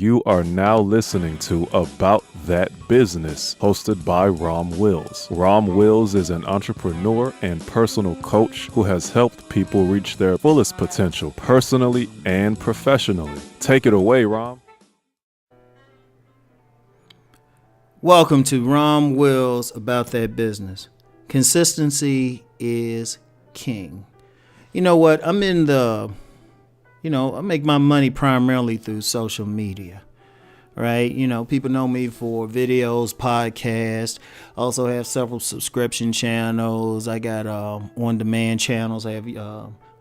You are now listening to About That Business, hosted by Rom Wills. Rom Wills is an entrepreneur and personal coach who has helped people reach their fullest potential personally and professionally. Take it away, Rom. Welcome to Rom Wills About That Business. Consistency is king. You know what? I make my money primarily through social media, right? People know me for videos, podcasts. I also have several subscription channels. I got on-demand channels. I have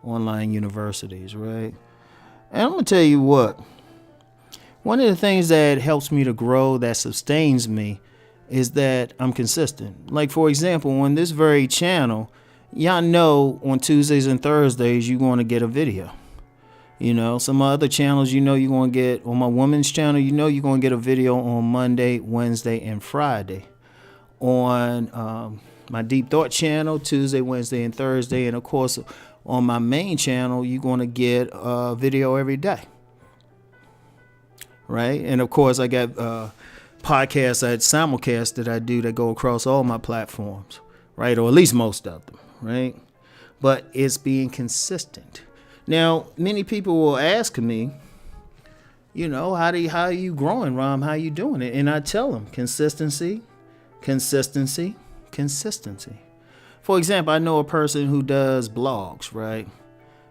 online universities, right? And I'm going to tell you what. One of the things that helps me to grow, that sustains me, is that I'm consistent. Like, for example, on this very channel, y'all know on Tuesdays and Thursdays, you're going to get a video. Some other channels, you're going to get, on my woman's channel, you're going to get a video on Monday, Wednesday, and Friday. On my Deep Thought channel, Tuesday, Wednesday, and Thursday. And, of course, on my main channel, you're going to get a video every day. Right? And, of course, I got podcasts, simulcasts that I do that go across all my platforms, right? Or at least most of them, right? But it's being consistent. Now, many people will ask me, how are you growing, Rom? How are you doing it? And I tell them consistency, consistency, consistency. For example, I know a person who does blogs, right?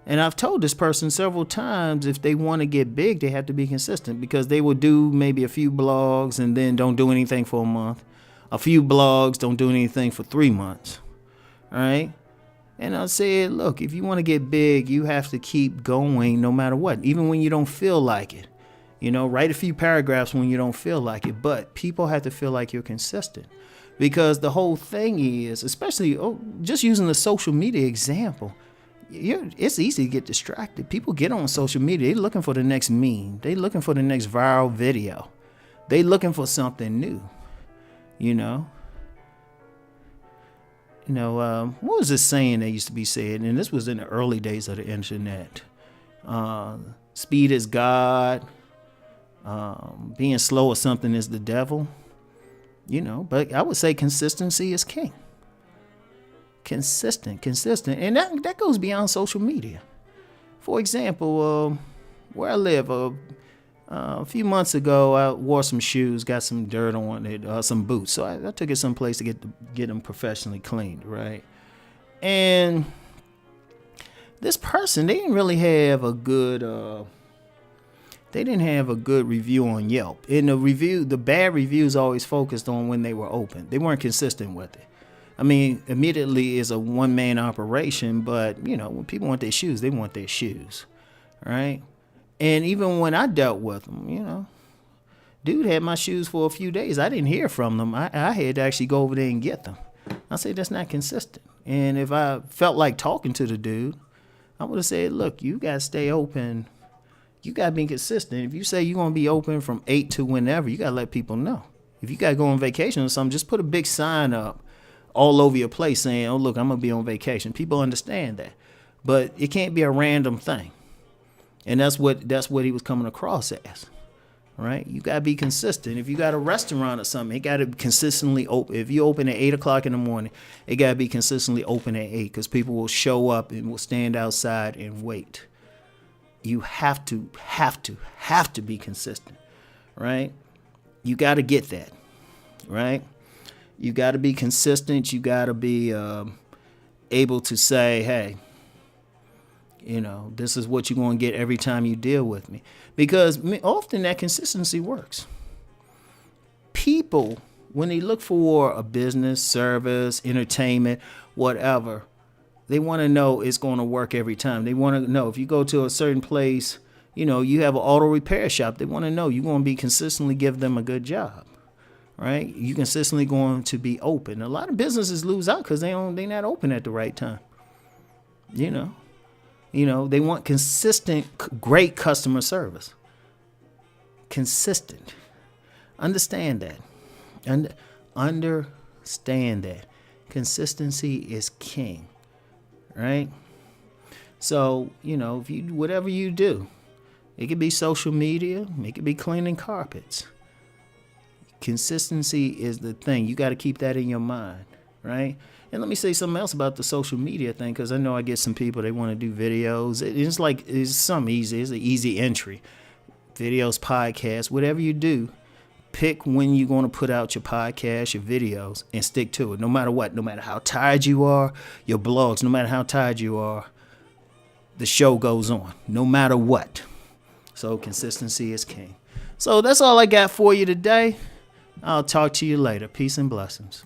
And I've told this person several times, if they want to get big, they have to be consistent, because they will do maybe a few blogs and then don't do anything for a month. A few blogs, don't do anything for 3 months. All right. And I said, look, if you want to get big, you have to keep going no matter what, even when you don't feel like it. Write a few paragraphs when you don't feel like it. But people have to feel like you're consistent, because the whole thing is, especially just using the social media example, it's easy to get distracted. People get on social media. They're looking for the next meme. They're looking for the next viral video. They're looking for something new. What was this saying that used to be said? And this was in the early days of the internet. Speed is God. Being slow or something is the devil. But I would say consistency is king. Consistent. And that goes beyond social media. For example, where I live, a few months ago, I wore some shoes, got some dirt on it, some boots. So I took it someplace to get them professionally cleaned, right? And this person, they didn't really have a good review on Yelp. In the bad reviews always focused on when they were open. They weren't consistent with it. I mean, immediately is a one-man operation, but, when people want their shoes, they want their shoes, right? And even when I dealt with them, dude had my shoes for a few days. I didn't hear from them. I had to actually go over there and get them. I said, that's not consistent. And if I felt like talking to the dude, I would have said, look, you got to stay open. You got to be consistent. If you say you're going to be open from 8 to whenever, you got to let people know. If you got to go on vacation or something, just put a big sign up all over your place saying, oh, look, I'm going to be on vacation. People understand that. But it can't be a random thing. And that's what he was coming across as, right? You got to be consistent. If you got a restaurant or something, it got to consistently open. If you open at 8 o'clock in the morning, it got to be consistently open at 8, because people will show up and will stand outside and wait. You have to be consistent, right? You got to get that, right? You got to be consistent. You got to be able to say, hey, this is what you're going to get every time you deal with me. Because often that consistency works. People, when they look for a business, service, entertainment, whatever, they want to know it's going to work every time. They want to know if you go to a certain place, you have an auto repair shop, they want to know you're going to be consistently give them a good job. Right? You consistently going to be open. A lot of businesses lose out because they're not open at the right time. They want consistent, great customer service. Consistent. Understand that. Understand that. Consistency is king. Right? So, if you whatever you do, It could be social media. It could be cleaning carpets. Consistency is the thing. You got to keep that in your mind, right? And let me say something else about the social media thing, because I know I get some people, they want to do videos. It's something easy. It's an easy entry. Videos, podcasts, whatever you do, pick when you're going to put out your podcast, your videos, and stick to it. No matter what, no matter how tired you are, your blogs, no matter how tired you are, the show goes on, no matter what. So consistency is king. So that's all I got for you today. I'll talk to you later. Peace and blessings.